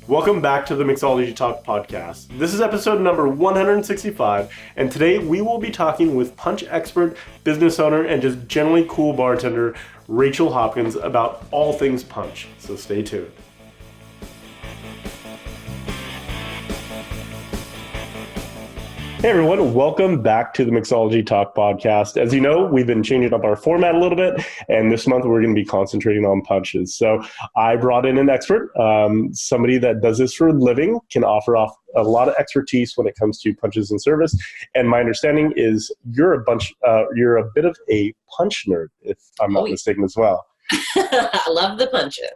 Welcome back to the Mixology Talk podcast. This is episode number 165, and today we will be talking with punch expert, business owner, and just generally cool bartender, Rachel Hopkins, about all things punch. So stay tuned. Hey everyone, welcome back to the Mixology Talk podcast. As you know, we've been changing up our format a little bit, and this month we're going to be concentrating on punches. So I brought in an expert, somebody that does this for a living, can offer off a lot of expertise when it comes to punches and service. And my understanding is you're a bit of a punch nerd, if I'm not mistaken as well. I love the punches.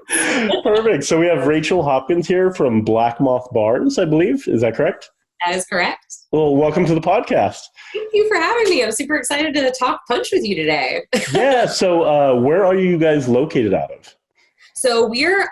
Perfect. So we have Rachel Hopkins here from Black Moth Bars, I believe. Is that correct? That is correct. Well, welcome to the podcast. Thank you for having me. I'm super excited to talk punch with you today. Yeah. So where are you guys located out of? So we're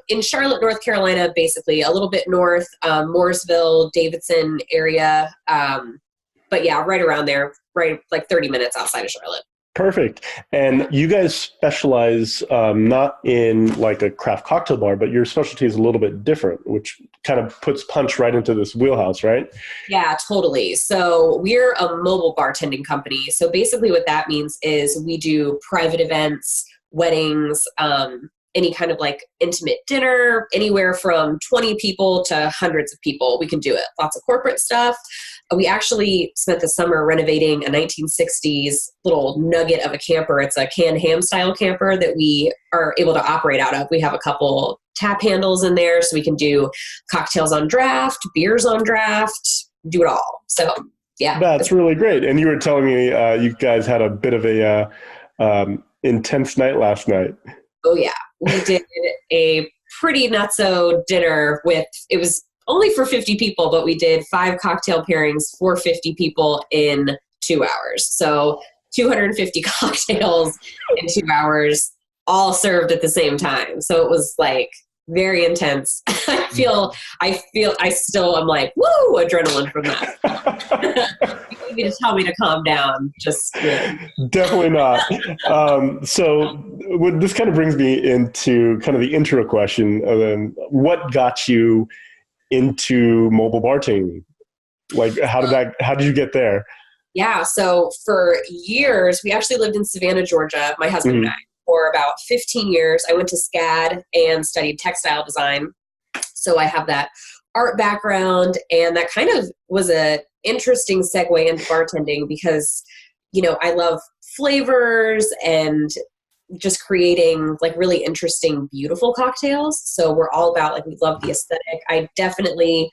in Charlotte, North Carolina, basically, a little bit north, Morrisville, Davidson area. But yeah, right around there, right like 30 minutes outside of Charlotte. Perfect. And you guys specialize not in like a craft cocktail bar, but your specialty is a little bit different, which kind of puts punch right into this wheelhouse, right? Yeah, totally. So we're a mobile bartending company. So basically what that means is we do private events, weddings, any kind of like intimate dinner, anywhere from 20 people to hundreds of people. We can do it. Lots of corporate stuff. We actually spent the summer renovating a 1960s little nugget of a camper. It's a canned ham style camper that we are able to operate out of. We have a couple tap handles in there so we can do cocktails on draft, beers on draft, do it all. So yeah. That's really great. And you were telling me you guys had a bit of a intense night last night. Oh yeah. We did a pretty nutso dinner it was only for 50 people, but we did 5 cocktail pairings for 50 people in 2 hours. So 250 cocktails in 2 hours, all served at the same time. So it was like very intense. I am like, woo, adrenaline from that. You need me to tell me to calm down. Just Definitely not. So this kind of brings me into kind of the intro question. What got you into mobile bartending? Like, how did you get there? Yeah. So for years, we actually lived in Savannah, Georgia, my husband and I, for about 15 years. I went to SCAD and studied textile design. So I have that art background, and that kind of was a interesting segue into bartending because, I love flavors and just creating like really interesting, beautiful cocktails. So we're all about like, we love the aesthetic. I definitely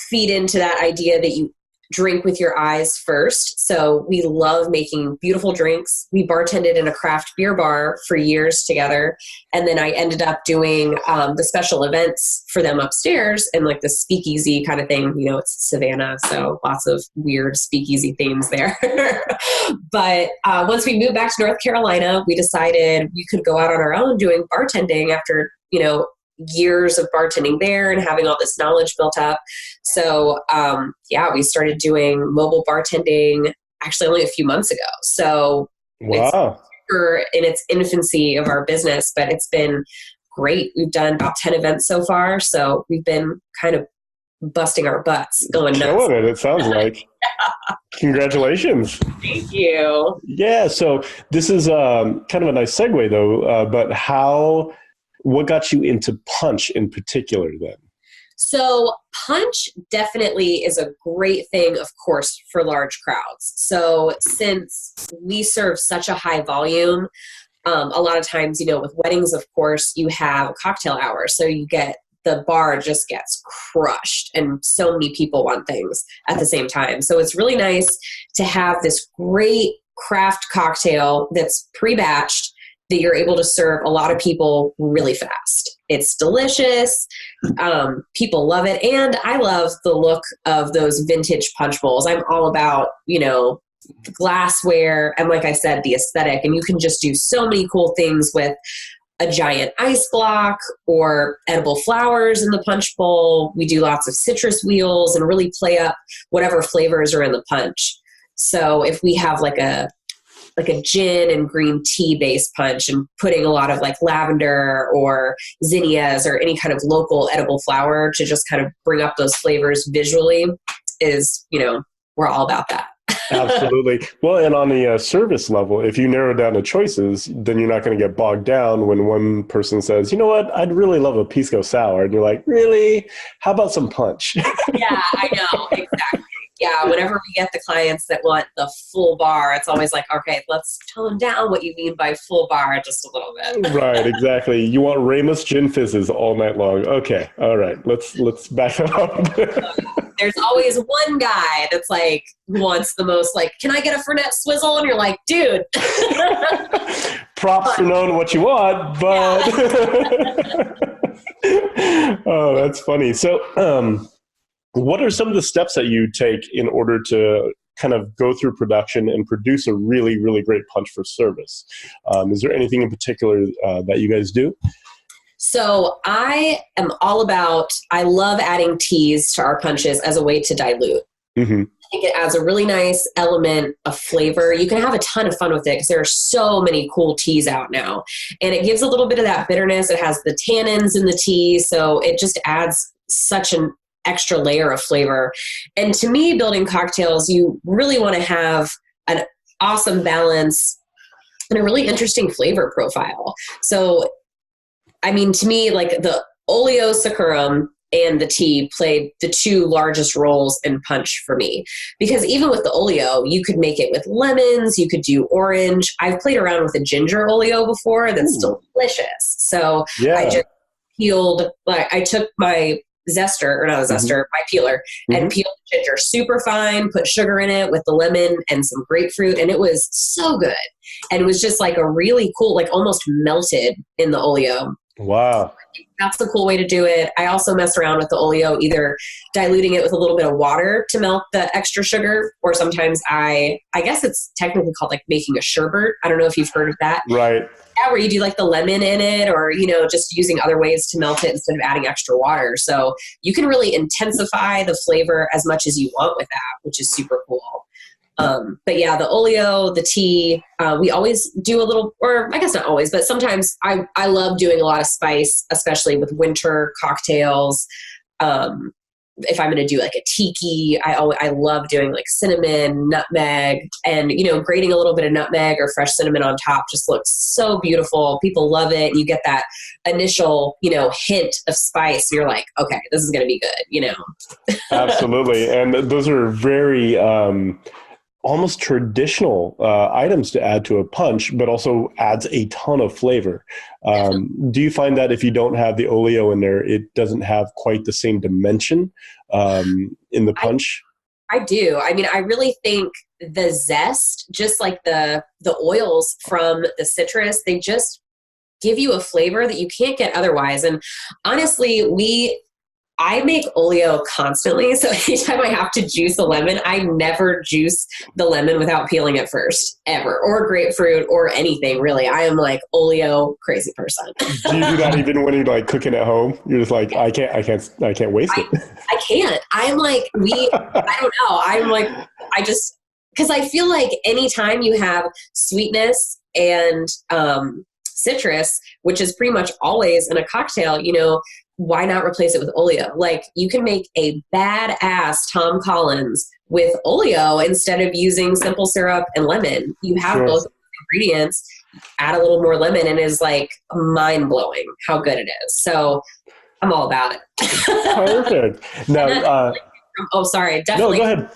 feed into that idea that you drink with your eyes first. So we love making beautiful drinks. We bartended in a craft beer bar for years together. And then I ended up doing the special events for them upstairs and like the speakeasy kind of thing. It's Savannah, so lots of weird speakeasy themes there. But once we moved back to North Carolina, we decided we could go out on our own doing bartending after, years of bartending there and having all this knowledge built up. So, we started doing mobile bartending actually only a few months ago. So wow. It's in its infancy of our business, but it's been great. We've done about 10 events so far. So we've been kind of busting our butts going nuts. Killing it sounds like. Yeah. Congratulations. Thank you. Yeah. So this is kind of a nice segue though, but what got you into punch in particular then? So punch definitely is a great thing, of course, for large crowds. So since we serve such a high volume, a lot of times, with weddings, of course, you have cocktail hours. So the bar just gets crushed and so many people want things at the same time. So it's really nice to have this great craft cocktail that's pre-batched that you're able to serve a lot of people really fast. It's delicious. People love it. And I love the look of those vintage punch bowls. I'm all about, glassware. And like I said, the aesthetic. And you can just do so many cool things with a giant ice block or edible flowers in the punch bowl. We do lots of citrus wheels and really play up whatever flavors are in the punch. So if we have like a like a gin and green tea based punch and putting a lot of like lavender or zinnias or any kind of local edible flower to just kind of bring up those flavors visually is, we're all about that. Absolutely. Well, and on the service level, if you narrow down the choices, then you're not going to get bogged down when one person says, you know what, I'd really love a pisco sour. And you're like, really? How about some punch? Yeah, I know. Exactly. Yeah, whenever we get the clients that want the full bar, it's always like, okay, let's tone down what you mean by full bar just a little bit. Right, exactly. You want Ramos gin fizzes all night long. Okay, all right. Let's back that up. There's always one guy that's like, who wants the most, like, can I get a Fernet swizzle? And you're like, dude. Props for knowing what you want, but... Oh, that's funny. So, what are some of the steps that you take in order to kind of go through production and produce a really, really great punch for service? Is there anything in particular that you guys do? So I am all about, I love adding teas to our punches as a way to dilute. Mm-hmm. I think it adds a really nice element of flavor. You can have a ton of fun with it because there are so many cool teas out now. And it gives a little bit of that bitterness. It has the tannins in the tea. So it just adds such an extra layer of flavor. And to me, building cocktails, you really want to have an awesome balance and a really interesting flavor profile. So, I mean, to me, like the Oleo Saccharum and the tea played the two largest roles in punch for me. Because even with the Oleo, you could make it with lemons, you could do orange. I've played around with a ginger Oleo before that's delicious. So I just peeled, like I took my zester, or not a zester, my peeler, and peeled the ginger super fine, put sugar in it with the lemon and some grapefruit, and it was so good. And it was just like a really cool, like almost melted in the Oleo. Wow. That's a cool way to do it. I also mess around with the Oleo, either diluting it with a little bit of water to melt the extra sugar, or sometimes I guess it's technically called like making a sherbet. I don't know if you've heard of that. Right. Yeah, where you do like the lemon in it, or, just using other ways to melt it instead of adding extra water. So you can really intensify the flavor as much as you want with that, which is super cool. But yeah, the Oleo, the tea, we always do a little, or I guess not always, but sometimes I love doing a lot of spice, especially with winter cocktails. If I'm going to do like a tiki, I love doing like cinnamon, nutmeg, and, grating a little bit of nutmeg or fresh cinnamon on top just looks so beautiful. People love it. You get that initial, hint of spice. You're like, okay, this is going to be good, Absolutely. And those are very, almost traditional items to add to a punch, but also adds a ton of flavor. Do you find that if you don't have the Oleo in there, it doesn't have quite the same dimension in the punch? I do. I mean, I really think the zest, just like the oils from the citrus, they just give you a flavor that you can't get otherwise. And honestly, I make Oleo constantly, so anytime I have to juice a lemon, I never juice the lemon without peeling it first, ever, or grapefruit, or anything, really. I am like Oleo crazy person. Do you do that even when you're like cooking at home? You're just like, I can't waste it. I can't. I'm like, I don't know. I'm like, because I feel like anytime you have sweetness and citrus, which is pretty much always in a cocktail, why not replace it with Oleo? Like, you can make a badass Tom Collins with Oleo instead of using simple syrup and lemon. You have both ingredients, add a little more lemon, and it's like mind-blowing how good it is. So I'm all about it. Perfect. Now, definitely. No, go ahead.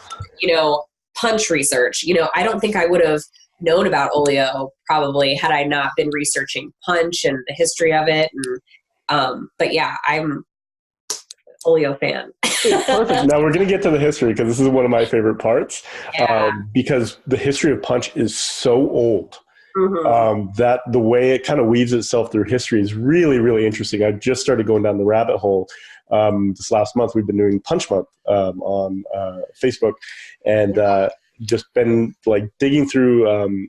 Punch research. I don't think I would have known about Oleo probably had I not been researching punch and the history of it. And but yeah, I'm Oleo fan. Perfect. Now we're going to get to the history, because this is one of my favorite parts, because the history of punch is so old. That the way it kind of weaves itself through history is really, really interesting. I just started going down the rabbit hole. This last month, we've been doing Punch Month on Facebook, and just been like digging through,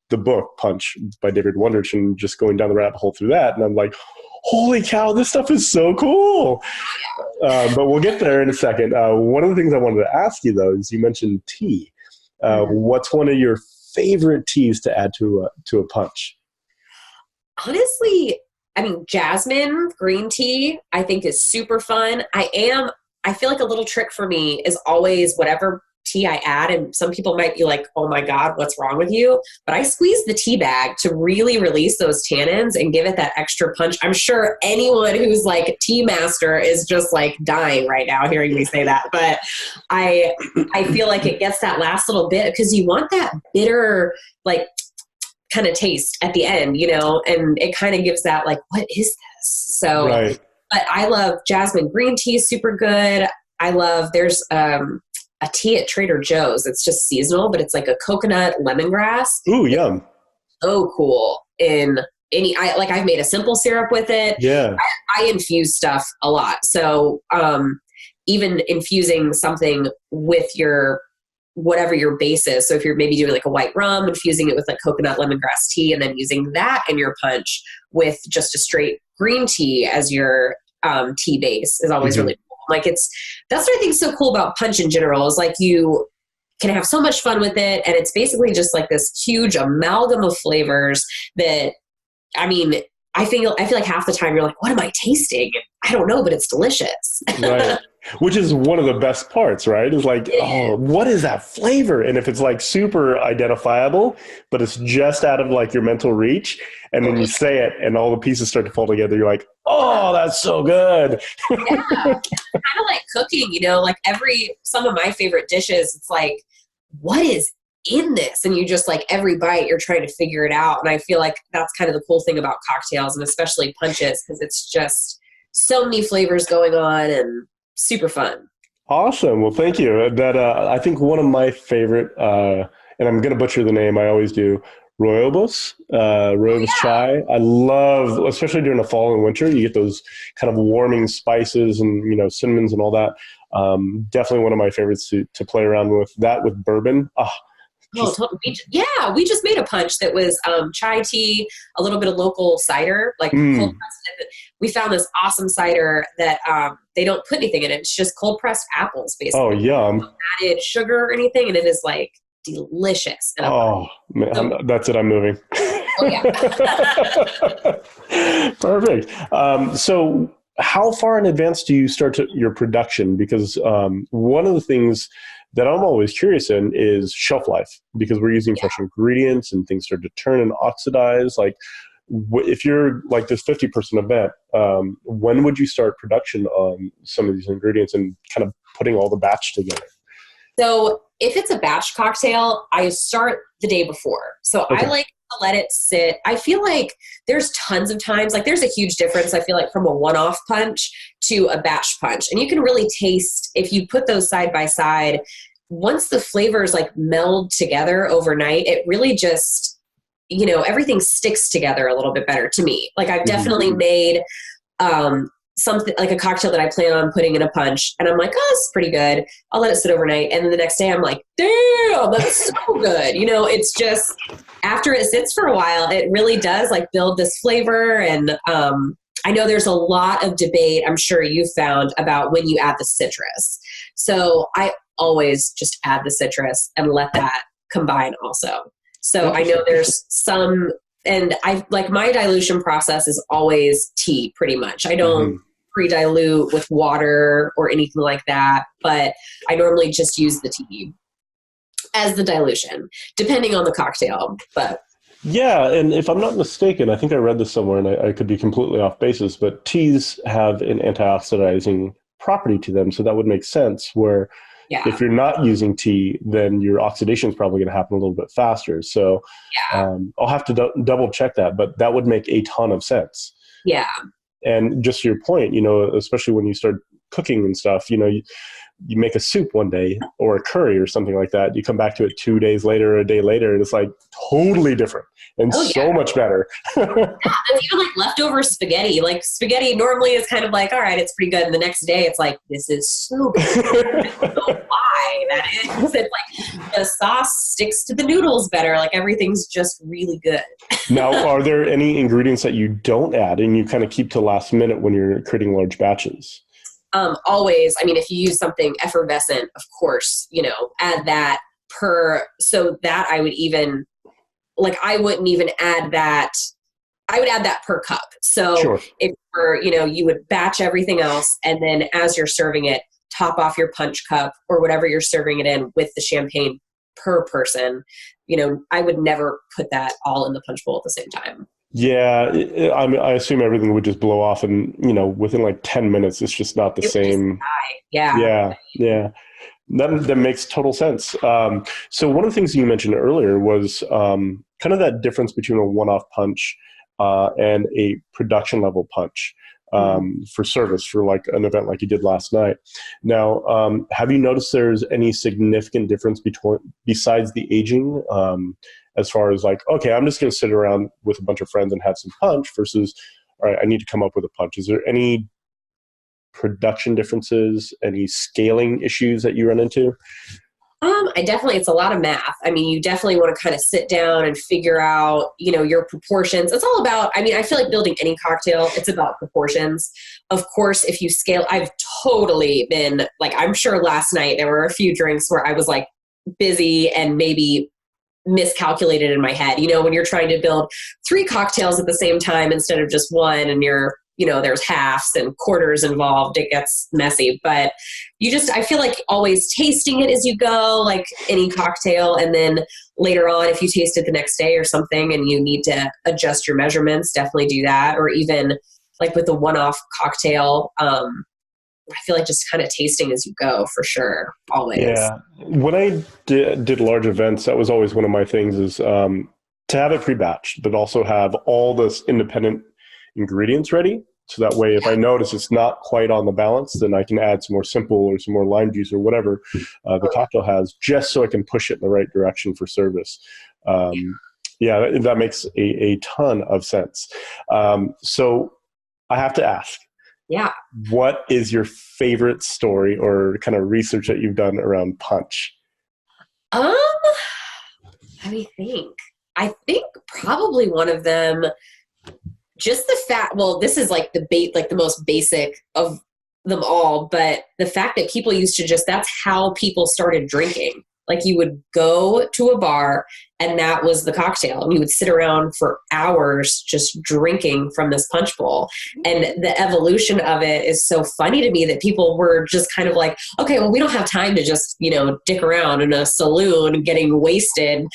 the book Punch by David Wondrich, and just going down the rabbit hole through that. And I'm like, holy cow, this stuff is so cool. But we'll get there in a second. One of the things I wanted to ask you, though, is you mentioned tea. What's one of your favorite teas to add to a punch? Honestly, I mean, jasmine green tea, I think is super fun. I feel like a little trick for me is always whatever tea I add, and some people might be like, oh my God, what's wrong with you? But I squeeze the tea bag to really release those tannins and give it that extra punch. I'm sure anyone who's like a tea master is just like dying right now hearing me say that. But I feel like it gets that last little bit because you want that bitter, like kind of taste at the end, and it kind of gives that like, what is this? So, Right. But I love jasmine green tea, super good. There's a tea at Trader Joe's. It's just seasonal, but it's like a coconut lemongrass. Ooh, yum. So cool. I've made a simple syrup with it. Yeah. I infuse stuff a lot. So, even infusing something with whatever your base is. So if you're maybe doing like a white rum, infusing it with like coconut lemongrass tea, and then using that in your punch with just a straight green tea as your tea base is always really cool. Like that's what I think is so cool about punch in general is like you can have so much fun with it. And it's basically just like this huge amalgam of flavors that, I mean, I feel like half the time you're like, what am I tasting? I don't know, but it's delicious. Right. Which is one of the best parts, right? Is like, oh, what is that flavor? And if it's like super identifiable, but it's just out of like your mental reach, and then you say it and all the pieces start to fall together, you're like, oh, that's so good. Yeah. Kind of like cooking, like some of my favorite dishes, it's like, what is in this? And you just like every bite, you're trying to figure it out. And I feel like that's kind of the cool thing about cocktails and especially punches, because it's just so many flavors going on and super fun. Awesome. Well, thank you. I think one of my favorite, and I'm going to butcher the name, I always do, Rooibos chai. I love, especially during the fall and winter, you get those kind of warming spices and, cinnamons and all that. Definitely one of my favorites to play around with. That with bourbon. Totally. We just made a punch that was chai tea, a little bit of local cider, like cold pressed. We found this awesome cider that they don't put anything in it. It's just cold pressed apples, basically. Oh, yum. Added sugar or anything, and it is like delicious. Oh, man, that's it. I'm moving. Oh, yeah. Perfect. So how far in advance do you start your production? Because one of the things that I'm always curious in is shelf life, because we're using fresh ingredients and things start to turn and oxidize. Like if you're like this 50-person event, when would you start production on some of these ingredients and kind of putting all the batch together? So if it's a batch cocktail, I start the day before. So okay. I like to let it sit. I feel like there's tons of times, like there's a huge difference, I feel like, from a one-off punch to a batch punch. And you can really taste, if you put those side by side, once the flavors like meld together overnight, it really just, everything sticks together a little bit better to me. Like I've definitely made something like a cocktail that I plan on putting in a punch, and I'm like, oh, this is pretty good. I'll let it sit overnight. And then the next day I'm like, damn, that's so good. It's just, after it sits for a while, it really does like build this flavor. And I know there's a lot of debate, I'm sure you found, about when you add the citrus. So I always just add the citrus and let that combine also. So I know there's some, and I like my dilution process is always tea pretty much. I don't pre-dilute with water or anything like that, but I normally just use the tea as the dilution, depending on the cocktail. But yeah, and if I'm not mistaken, I think I read this somewhere, and I could be completely off basis, but teas have an antioxidizing property to them, so that would make sense, where if you're not using tea, then your oxidation is probably going to happen a little bit faster. So I'll have to double check that, but that would make a ton of sense. Yeah. And just to your point, especially when you start cooking and stuff, you make a soup one day or a curry or something like that. You come back to it 2 days later or a day later, and it's like totally different and so much better. It's even like leftover spaghetti. Like spaghetti normally is kind of like, all right, it's pretty good. And the next day it's like, this is so good. I don't know why that is. It's like the sauce sticks to the noodles better. Like everything's just really good. Now, are there any ingredients that you don't add and you kind of keep to last minute when you're creating large batches? Always. I mean, if you use something effervescent, of course, add that so that I would even, like, I wouldn't even add that. I would add that per cup. So Sure. if you would batch everything else, and then as you're serving it, top off your punch cup or whatever you're serving it in with the champagne per person. I would never put that all in the punch bowl at the same time. Yeah, I assume everything would just blow off, and within like 10 minutes, it's just not the same. Yeah. Yeah. That makes total sense. So one of the things you mentioned earlier was kind of that difference between a one-off punch and a production level punch for service, for like an event like you did last night. Now, have you noticed there's any significant difference besides the aging, as far as like, okay, I'm just going to sit around with a bunch of friends and have some punch versus, all right, I need to come up with a punch. Is there any production differences, any scaling issues that you run into? It's a lot of math. I mean, you definitely want to kind of sit down and figure out, your proportions. It's all about, I feel like building any cocktail, it's about proportions. Of course, if you scale, I've totally been like, I'm sure last night there were a few drinks where I was like busy and maybe miscalculated in my head, when you're trying to build 3 cocktails at the same time instead of just one, and there's halves and quarters involved, it gets messy. But I feel like always tasting it as you go, like any cocktail. And then later on, if you taste it the next day or something and you need to adjust your measurements, definitely do that. Or even like with the one-off cocktail, I feel like just kind of tasting as you go for sure, always. Yeah. When I did large events, that was always one of my things, is to have it pre-batched, but also have all this independent ingredients ready. So that way, if I notice it's not quite on the balance, then I can add some more simple or some more lime juice or whatever the cocktail has, just so I can push it in the right direction for service. That makes a ton of sense. So I have to ask, what is your favorite story or kind of research that you've done around punch? Let me think. I think probably one of them, just the fact, well, this is like the most basic of them all, but the fact that people used to that's how people started drinking. Like, you would go to a bar and that was the cocktail, and you would sit around for hours just drinking from this punch bowl. And the evolution of it is so funny to me, that people were just kind of like, okay, well, we don't have time to just, dick around in a saloon getting wasted,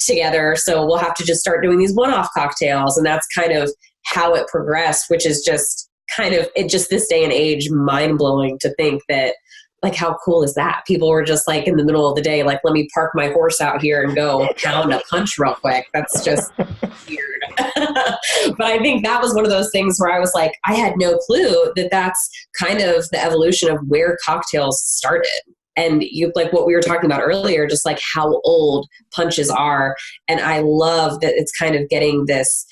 together. So we'll have to just start doing these one-off cocktails. And that's kind of how it progressed, which is just this day and age, mind-blowing to think that, like, how cool is that? People were just like in the middle of the day, like, let me park my horse out here and go pound a punch real quick. That's just weird. But I think that was one of those things where I was like, I had no clue that that's kind of the evolution of where cocktails started. And like what we were talking about earlier, just like how old punches are. And I love that it's kind of getting this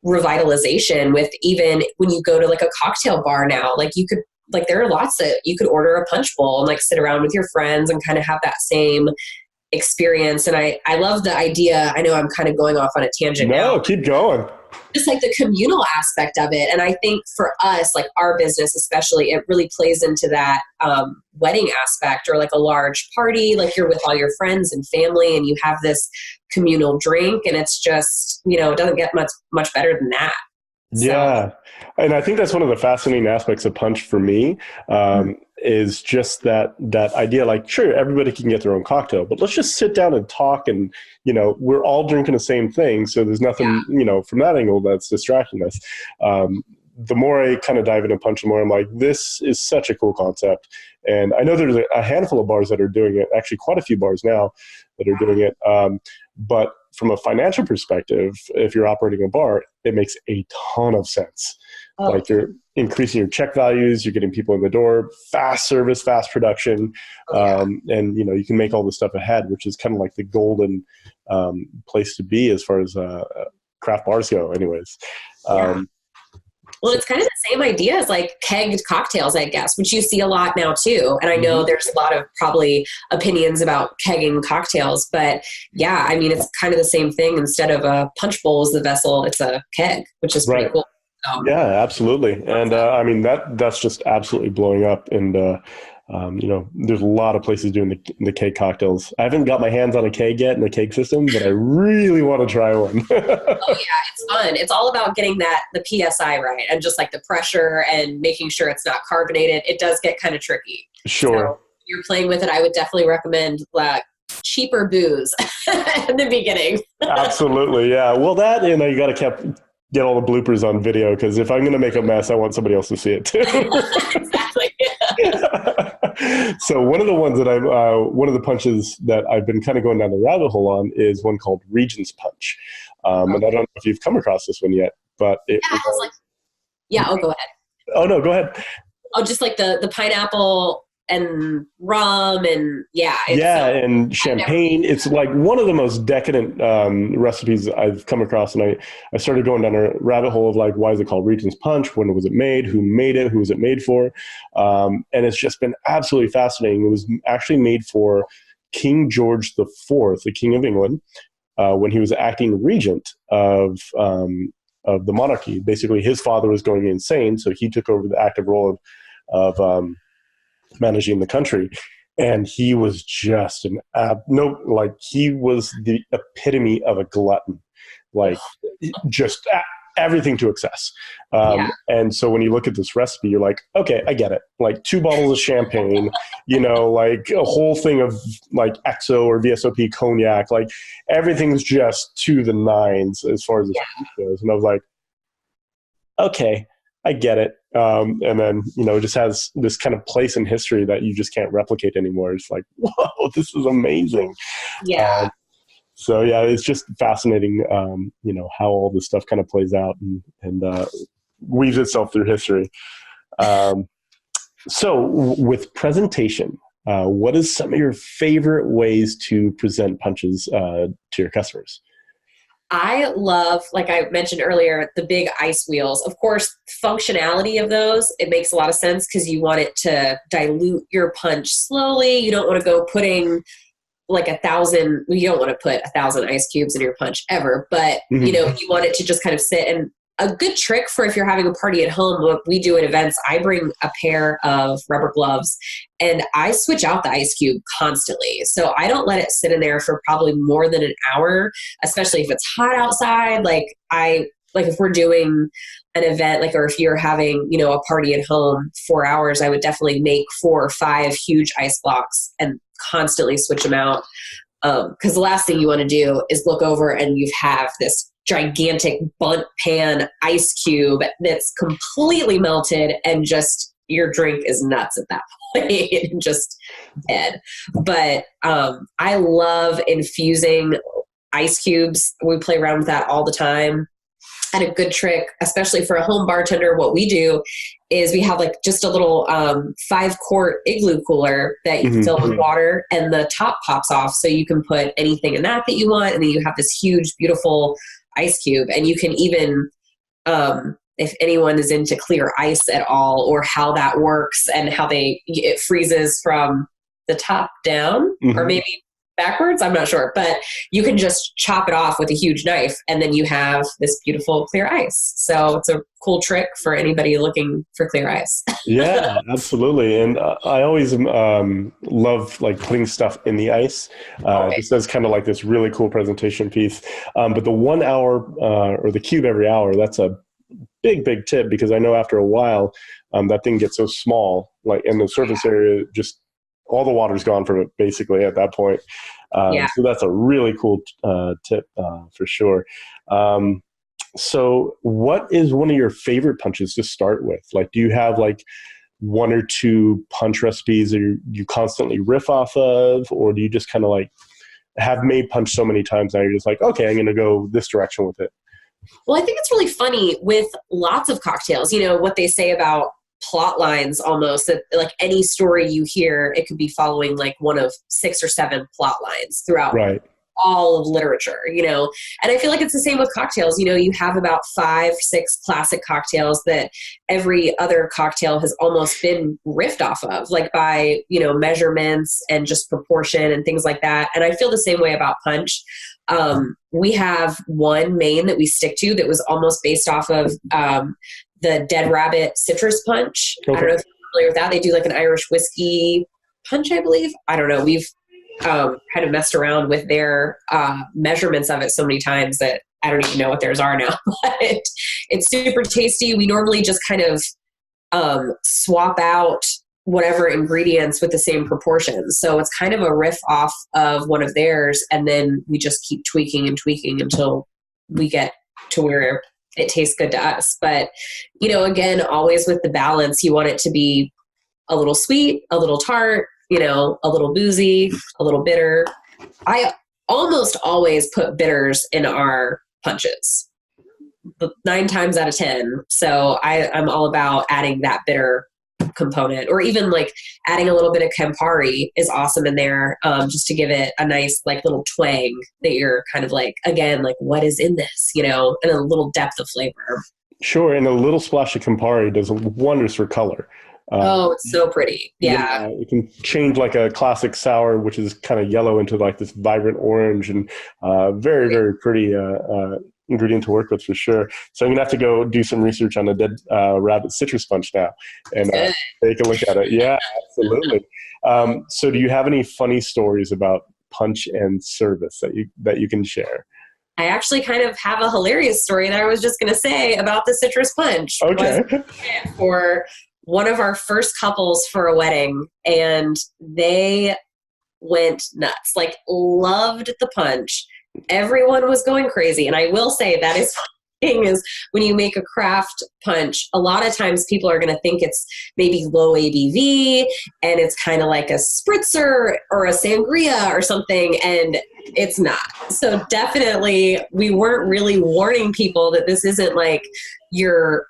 revitalization with, even when you go to like a cocktail bar now, like you could, like, there are lots that you could order a punch bowl and like sit around with your friends and kind of have that same experience. And I love the idea. I know I'm kind of going off on a tangent now. No, keep going. Just like the communal aspect of it. And I think for us, like our business especially, it really plays into that wedding aspect, or like a large party, like you're with all your friends and family and you have this communal drink, and it's just, it doesn't get much better than that. Yeah. And I think that's one of the fascinating aspects of punch for me, is just that idea, like, sure, everybody can get their own cocktail, but let's just sit down and talk, and, we're all drinking the same thing. So there's nothing, from that angle that's distracting us. The more I kind of dive into punch, the more I'm like, this is such a cool concept. And I know there's a handful of bars that are doing it, actually quite a few bars now that are doing it. But from a financial perspective, if you're operating a bar, it makes a ton of sense. Like, you're increasing your check values, you're getting people in the door, fast service, fast production. And, you can make all this stuff ahead, which is kind of like the golden place to be as far as craft bars go anyways. Well, it's kind of the same idea as like kegged cocktails, I guess, which you see a lot now too. And I know there's a lot of probably opinions about kegging cocktails, but yeah, I mean, it's kind of the same thing. Instead of a punch bowl as the vessel, it's a keg, which is pretty cool. Yeah, absolutely. And I mean, that's just absolutely blowing up. And There's a lot of places doing the keg cocktails. I haven't got my hands on a keg yet in the keg system, but I really want to try one. Oh yeah, it's fun. It's all about getting the PSI right, and just like the pressure and making sure it's not carbonated. It does get kind of tricky. Sure. So if you're playing with it, I would definitely recommend cheaper booze in the beginning. Absolutely, yeah. Well, that, you got to get all the bloopers on video, because if I'm going to make a mess, I want somebody else to see it too. Exactly. So one of the punches that I've been kind of going down the rabbit hole on is one called Regent's Punch. And I don't know if you've come across this one yet, but go ahead. Oh no, go ahead. Oh, just like the pineapple and rum and and champagne. It's like one of the most decadent recipes I've come across, and I started going down a rabbit hole of like, why is it called Regent's Punch? When was it made? Who made it? Who was it made for? And it's just been absolutely fascinating. It was actually made for King George IV, the King of England, when he was acting regent of the monarchy. Basically, his father was going insane, so he took over the active role of managing the country, and he was just he was the epitome of a glutton, just everything to excess. And so when you look at this recipe, you're like, okay, I get it. Like 2 bottles of champagne, like a whole thing of like XO or VSOP cognac, like everything's just to the nines as far as this goes. And I was like, okay, I get it. And then, it just has this kind of place in history that you just can't replicate anymore. It's like, whoa, this is amazing. Yeah. So yeah, it's just fascinating, how all this stuff kind of plays out and weaves itself through history. So with presentation, what is some of your favorite ways to present punches to your customers? I love, like I mentioned earlier, the big ice wheels. Of course, functionality of those, it makes a lot of sense because you want it to dilute your punch slowly. You don't want to go putting like 1,000, you don't want to put 1,000 ice cubes in your punch ever, but you want it to just kind of sit. And a good trick for if you're having a party at home, what we do at events, I bring a pair of rubber gloves and I switch out the ice cube constantly. So I don't let it sit in there for probably more than an hour, especially if it's hot outside. Like if we're doing an event, or if you're having, a party at home, 4 hours, I would definitely make 4 or 5 huge ice blocks and constantly switch them out. Because the last thing you want to do is look over and you have this gigantic bunt pan ice cube that's completely melted and just your drink is nuts at that point and just dead. But I love infusing ice cubes. We play around with that all the time. And a good trick, especially for a home bartender, what we do is we have just a little 5-quart igloo cooler that you can fill with water, and the top pops off so you can put anything in that you want, and then you have this huge, beautiful ice cube. And you can even, if anyone is into clear ice at all, or how that works and how it freezes from the top down, or maybe backwards, I'm not sure, but you can just chop it off with a huge knife and then you have this beautiful clear ice. So it's a cool trick for anybody looking for clear ice. Yeah, absolutely. And I always love putting stuff in the ice. Just as kind of like this really cool presentation piece. But the 1 hour or the cube every hour, that's a big tip, because I know after a while that thing gets so small, in the surface area, just all the water's gone from it basically at that point. So that's a really cool tip for sure. So what is one of your favorite punches to start with? Do you have 1 or 2 punch recipes that you constantly riff off of, or do you just kind of have made punch so many times now you're just okay, I'm going to go this direction with it? Well, I think it's really funny with lots of cocktails, what they say about plot lines, almost that any story you hear, it could be following one of 6 or 7 plot lines throughout all of literature, and I feel like it's the same with cocktails. You have about 5, 6 classic cocktails that every other cocktail has almost been riffed off of, by, measurements and just proportion and things like that. And I feel the same way about punch. We have one main that we stick to that was almost based off of, the Dead Rabbit citrus punch. Okay. I don't know if familiar with that. They do like an Irish whiskey punch, I believe. I don't know. We've kind of messed around with their measurements of it so many times that I don't even know what theirs are now. But it's super tasty. We normally just kind of swap out whatever ingredients with the same proportions. So it's kind of a riff off of one of theirs, and then we just keep tweaking and tweaking until we get to where it tastes good to us. But, again, always with the balance, you want it to be a little sweet, a little tart, a little boozy, a little bitter. I almost always put bitters in our punches, 9 times out of 10. So I'm all about adding that bitter component, or even like adding a little bit of Campari is awesome in there, just to give it a nice like little twang that you're kind of like, again, like what is in this, and a little depth of flavor. Sure, and a little splash of Campari does wonders for color. It's so pretty. Yeah. It can change like a classic sour, which is kind of yellow, into like this vibrant orange, and very, very pretty ingredient to work with for sure. So I'm gonna have to go do some research on the Dead Rabbit citrus punch now and take a look at it. Yeah, absolutely. So do you have any funny stories about punch and service that you can share? I actually kind of have a hilarious story that I was just going to say about the citrus punch. Okay. For one of our first couples for a wedding, and they went nuts, like loved the punch. Everyone was going crazy. And I will say that is thing is when you make a craft punch, a lot of times people are going to think it's maybe low ABV and it's kind of like a spritzer or a sangria or something, and it's not. So definitely we weren't really warning people that this isn't like your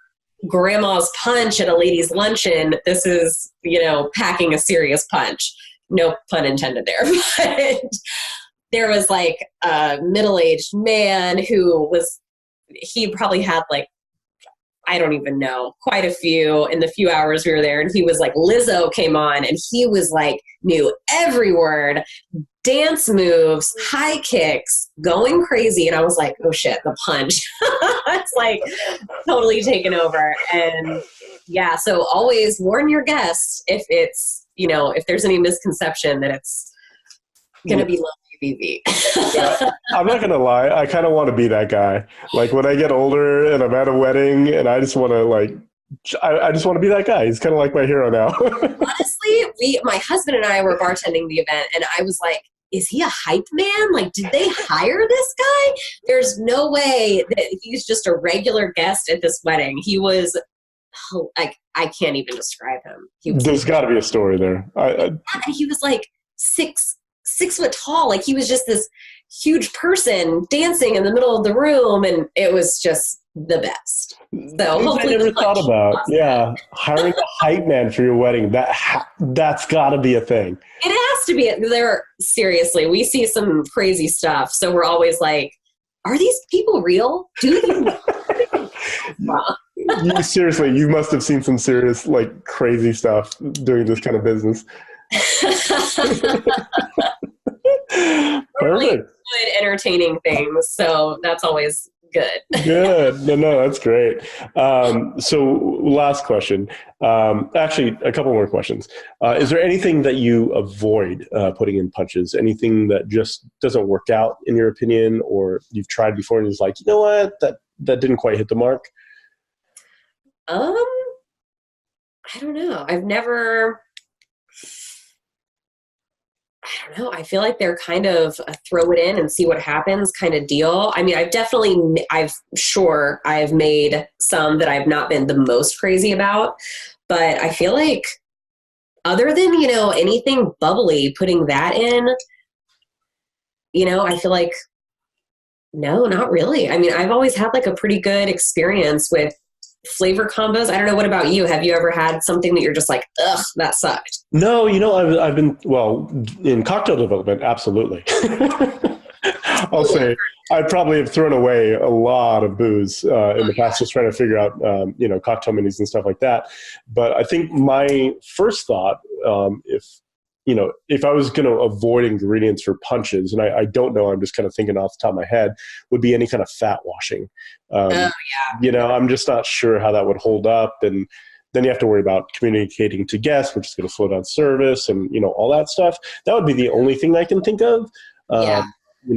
grandma's punch at a ladies' luncheon. This is, packing a serious punch. No pun intended there. But there was like a middle-aged man he probably had like, I don't even know, quite a few in the few hours we were there. And he was like, Lizzo came on and he was like, knew every word, dance moves, high kicks, going crazy. And I was like, oh shit, the punch. It's like totally taken over. And yeah, so always warn your guests if it's, if there's any misconception that it's going to be low ABV. Yeah, I'm not going to lie. I kind of want to be that guy. Like when I get older and I'm at a wedding and I just want to I just want to be that guy. He's kind of like my hero now. Honestly, my husband and I were bartending the event, and I was like, is he a hype man? Like, did they hire this guy? There's no way that he's just a regular guest at this wedding. He was like, I can't even describe him. There's got to be a story there. He was like 6 foot tall. Like he was just this huge person dancing in the middle of the room, and it was just the best. So hopefully I never thought about, hiring a hype man for your wedding. That's got to be a thing. It has to be. Seriously, we see some crazy stuff, so we're always like, are these people real? Do you seriously, you must have seen some serious, like, crazy stuff doing this kind of business. Really good, entertaining things. So that's always good. Good. No, that's great. So last question. Actually, a couple more questions. Is there anything that you avoid putting in punches? Anything that just doesn't work out in your opinion, or you've tried before and is like, you know what, that didn't quite hit the mark? I don't know. I don't know. I feel like they're kind of a throw it in and see what happens kind of deal. I mean, I've made some that I've not been the most crazy about, but I feel like other than, anything bubbly, putting that in, I feel like, no, not really. I mean, I've always had like a pretty good experience with flavor combos. I don't know. What about you? Have you ever had something that you're just like, ugh, that sucked? No, I've been, in cocktail development, absolutely. I'll say I probably have thrown away a lot of booze in the past, just trying to figure out, cocktail menus and stuff like that. But I think my first thought, if I was going to avoid ingredients for punches, and I don't know, I'm just kind of thinking off the top of my head, would be any kind of fat washing. I'm just not sure how that would hold up. And then you have to worry about communicating to guests, which is going to slow down service and, all that stuff. That would be the only thing I can think of. Yeah.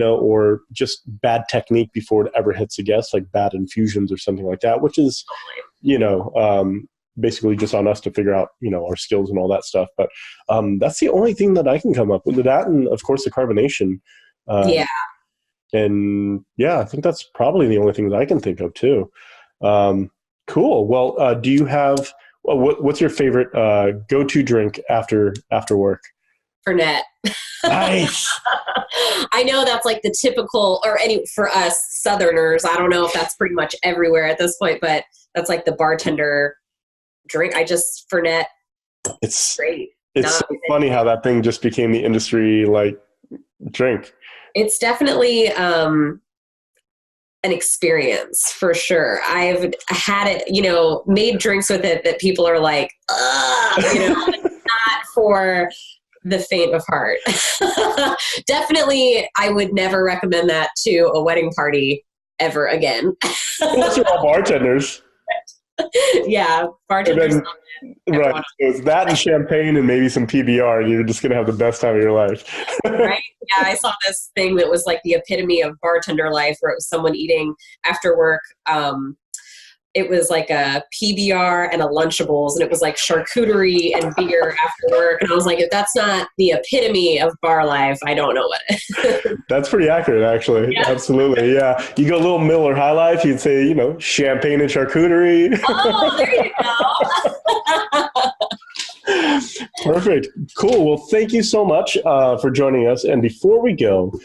Or just bad technique before it ever hits a guest, like bad infusions or something like that, which is, basically just on us to figure out, our skills and all that stuff. But that's the only thing that I can come up with. That, and of course the carbonation. And yeah, I think that's probably the only thing that I can think of too. Cool. Well, do you have, what's your favorite go-to drink after work? Fernet. Nice. I know that's like the typical, for us Southerners, I don't know if that's pretty much everywhere at this point, but that's like the bartender drink. Fernet. It's great. It's so funny how that thing just became the industry like drink. It's definitely an experience for sure. I've had it, made drinks with it that people are like, it's not for the faint of heart. Definitely, I would never recommend that to a wedding party ever again. Unless you're all bartenders. Yeah, bartenders. Right. So it's that and champagne and maybe some PBR, and you're just going to have the best time of your life. Right? Yeah, I saw this thing that was like the epitome of bartender life, where it was someone eating after work. It was like a PBR and a Lunchables, and it was like charcuterie and beer after work. And I was like, if that's not the epitome of bar life, I don't know what is. That's pretty accurate, actually. Yeah. Absolutely. Yeah. You go a little Miller High Life, you'd say, champagne and charcuterie. Oh, there you go. Perfect. Cool. Well, thank you so much for joining us. And before we go,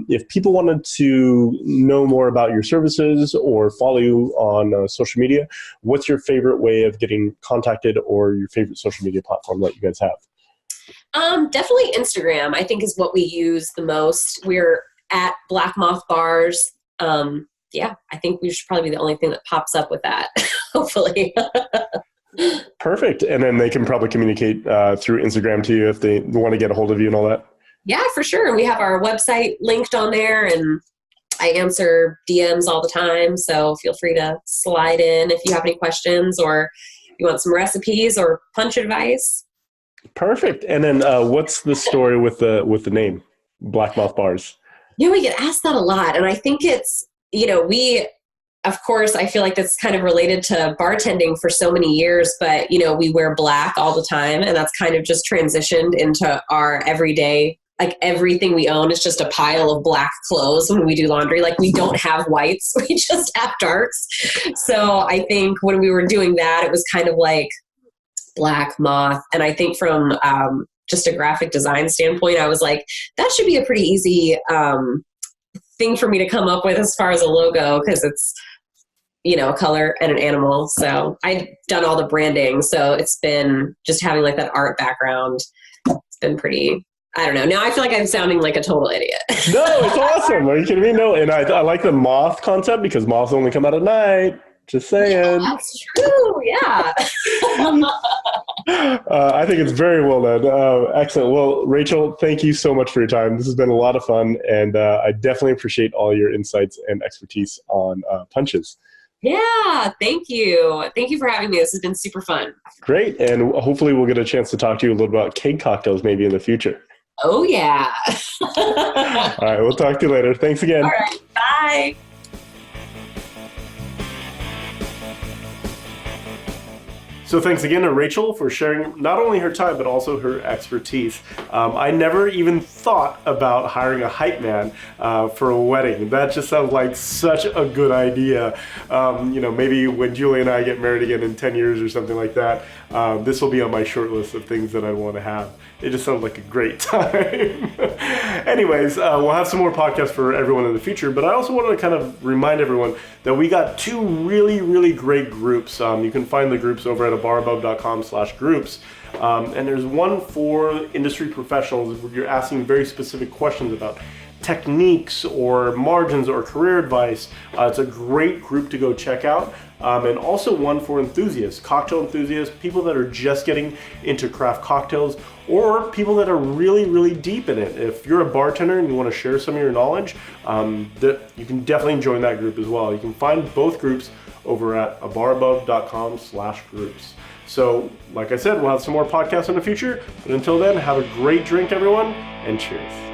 if people wanted to know more about your services or follow you on social media, what's your favorite way of getting contacted, or your favorite social media platform that you guys have? Definitely Instagram, I think, is what we use the most. We're at Black Moth Bars. I think we should probably be the only thing that pops up with that, hopefully. Perfect. And then they can probably communicate through Instagram to you if they want to get a hold of you and all that. Yeah, for sure. And we have our website linked on there, and I answer DMs all the time. So feel free to slide in if you have any questions, or you want some recipes or punch advice. Perfect. And then what's the story with the name Black Moth Bars? Yeah, we get asked that a lot. And I think it's, of course, I feel like that's kind of related to bartending for so many years, but, we wear black all the time, and that's kind of just transitioned into our everyday, like everything we own is just a pile of black clothes when we do laundry. Like, we don't have whites, we just have darks. So I think when we were doing that, it was kind of like Black Moth. And I think from just a graphic design standpoint, I was like, that should be a pretty easy thing for me to come up with as far as a logo, because it's, a color and an animal. So I've done all the branding. So it's been just having like that art background. It's been pretty, I don't know. Now I feel like I'm sounding like a total idiot. No, it's awesome. Are you kidding me? No. And I like the moth concept, because moths only come out at night. Just saying. Yeah, that's true. Yeah. I think it's very well done. Excellent. Well, Rachel, thank you so much for your time. This has been a lot of fun, and I definitely appreciate all your insights and expertise on punches. Yeah, thank you. Thank you for having me. This has been super fun. Great. And hopefully we'll get a chance to talk to you a little about keg cocktails maybe in the future. Oh, yeah. All right. We'll talk to you later. Thanks again. All right. Bye. So thanks again to Rachel for sharing not only her time, but also her expertise. I never even thought about hiring a hype man for a wedding. That just sounds like such a good idea. Maybe when Julie and I get married again in 10 years or something like that, this will be on my short list of things that I want to have. It just sounds like a great time. Anyways, we'll have some more podcasts for everyone in the future, but I also wanted to kind of remind everyone that we got two really, really great groups. You can find the groups over at abarabove.com/groups. And there's one for industry professionals where you're asking very specific questions about techniques or margins or career advice. It's a great group to go check out. And also one for enthusiasts, cocktail enthusiasts, people that are just getting into craft cocktails, or people that are really, really deep in it. If you're a bartender and you want to share some of your knowledge, you can definitely join that group as well. You can find both groups over at abarabove.com/groups. So, like I said, we'll have some more podcasts in the future. But until then, have a great drink, everyone, and cheers.